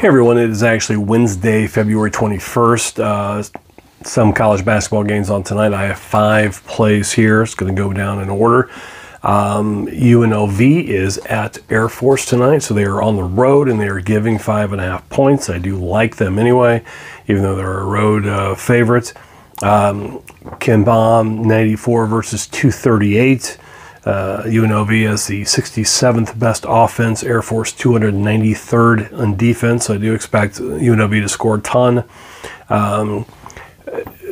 Hey everyone, it is actually Wednesday, February 21st. Some college basketball games on tonight. I have 5 plays here. It's going to go down in order. UNLV is at Air Force tonight, so they are on the road and they are giving 5.5 points. I do like them anyway, even though they're a road favorite. Kimbom 94 versus 238. UNLV has the 67th best offense, Air Force 293rd on defense. So I do expect UNLV to score a ton.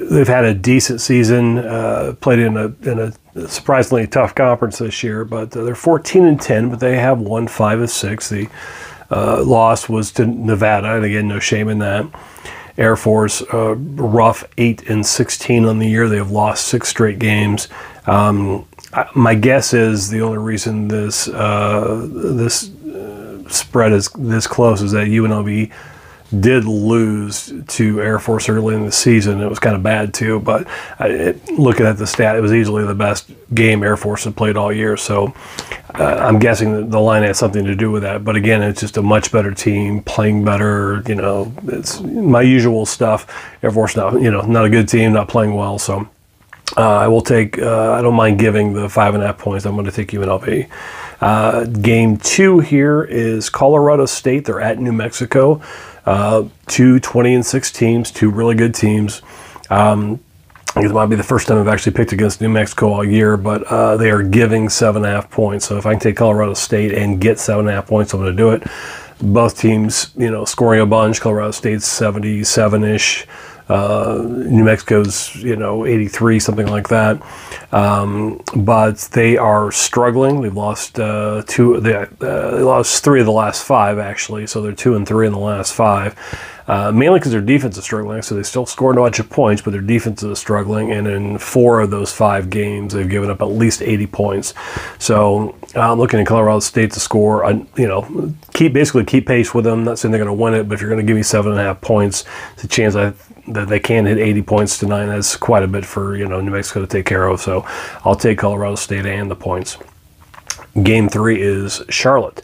They've had a decent season, played in a surprisingly tough conference this year, but they're 14-10, but they have won 5 of 6. The loss was to Nevada, and again, no shame in that. Air Force, rough 8-16 on the year. They have lost 6 straight games. My guess is the only reason this spread is this close is that UNLV did lose to Air Force early in the season. It was kind of bad too, but looking at the stat, it was easily the best game Air Force had played all year. So I'm guessing that the line had something to do with that. But again, it's just a much better team, playing better. You know, it's my usual stuff. Air Force, not a good team, not playing well. So I will take. I don't mind giving the 5.5 points. I'm going to take UNLV. Game 2 here is Colorado State. They're at New Mexico. 2 20-6 teams, 2 really good teams. I think it might be the first time I've actually picked against New Mexico all year, but they are giving 7.5 points. So if I can take Colorado State and get 7.5 points, I'm going to do it. Both teams, scoring a bunch. Colorado State's 77-ish. New Mexico's, 83, something like that. But they are struggling. They've lost 2. They lost 3 of the last 5 actually, so they're 2-3 in the last 5. Mainly because their defense is struggling. So they still scored a bunch of points, but their defense is struggling. And in 4 of those 5 games, they've given up at least 80 points. So I'm looking at Colorado State to score. Basically keep pace with them. I'm not saying they're going to win it, but if you're going to give me 7.5 points, it's a chance that they can hit 80 points tonight. That's quite a bit for New Mexico to take care of. So I'll take Colorado State and the points. Game 3 is Charlotte.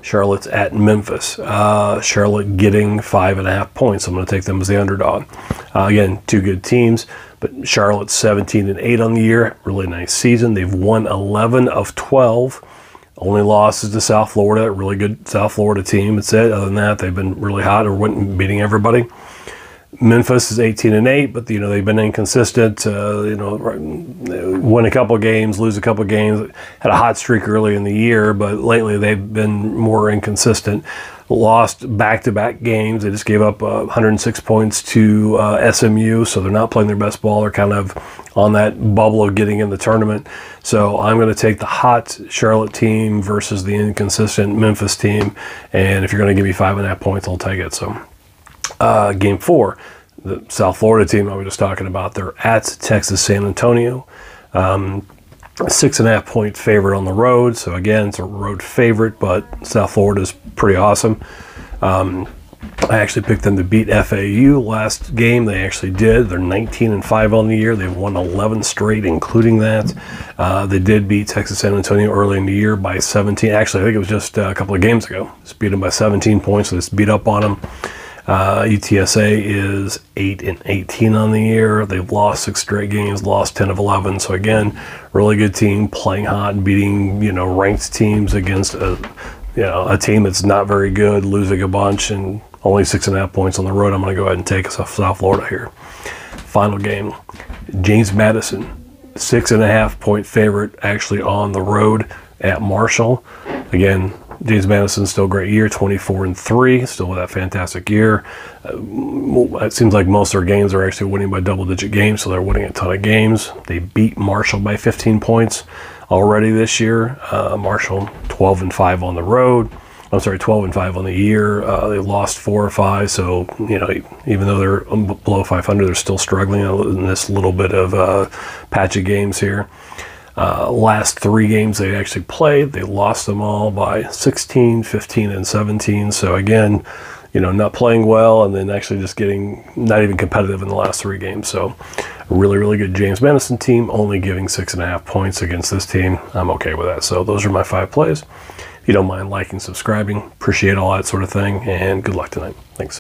Charlotte's at Memphis. Charlotte getting 5.5 points. I'm going to take them as the underdog. Again, 2 good teams, but Charlotte's 17-8 on the year. Really nice season. They've won 11 of 12. Only loss is to South Florida. Really good South Florida team. That's it. Other than that, they've been really hot or beating everybody. Memphis is 18-8, but they've been inconsistent. Win a couple games, lose a couple games. Had a hot streak early in the year, but lately they've been more inconsistent. Lost back-to-back games. They just gave up 106 points to SMU, so they're not playing their best ball. They're kind of on that bubble of getting in the tournament. So I'm going to take the hot Charlotte team versus the inconsistent Memphis team, and if you're going to give me 5.5 points, I'll take it. So. Game 4, the South Florida team I was just talking about, they're at Texas San Antonio. 6.5 point favorite on the road. So again, it's a road favorite, but South Florida is pretty awesome. I actually picked them to beat FAU last game. They actually did. They're 19-5 on the year. They've won 11 straight, including that. They did beat Texas San Antonio early in the year by 17. Actually, I think it was just a couple of games ago. Just beat them by 17 points. So just beat up on them. UTSA is 8-18 on the year. They've lost 6 straight games, lost 10 of 11. So again, really good team, playing hot, beating ranked teams against a team that's not very good, losing a bunch, and only 6.5 points on the road. I'm going to go ahead and take South Florida here. Final game, James Madison, 6.5 point favorite, actually on the road at Marshall. Again, James Madison still a great year, 24-3, still with that fantastic year. It seems like most of their games are actually winning by double-digit games, so they're winning a ton of games. They beat Marshall by 15 points already this year. Marshall 12-5 on the road. I'm sorry, 12-5 on the year. They lost 4 or 5, so even though they're below 500, they're still struggling in this little bit of patch of games here. Last 3 games they actually played, they lost them all by 16, 15, and 17. So again, not playing well, and then actually just getting not even competitive in the last 3 games. So really, really good James Madison team, only giving 6.5 points against this team. I'm okay with that. So those are my 5 plays. you don't mind liking, subscribing. Appreciate all that sort of thing, and good luck tonight. Thanks.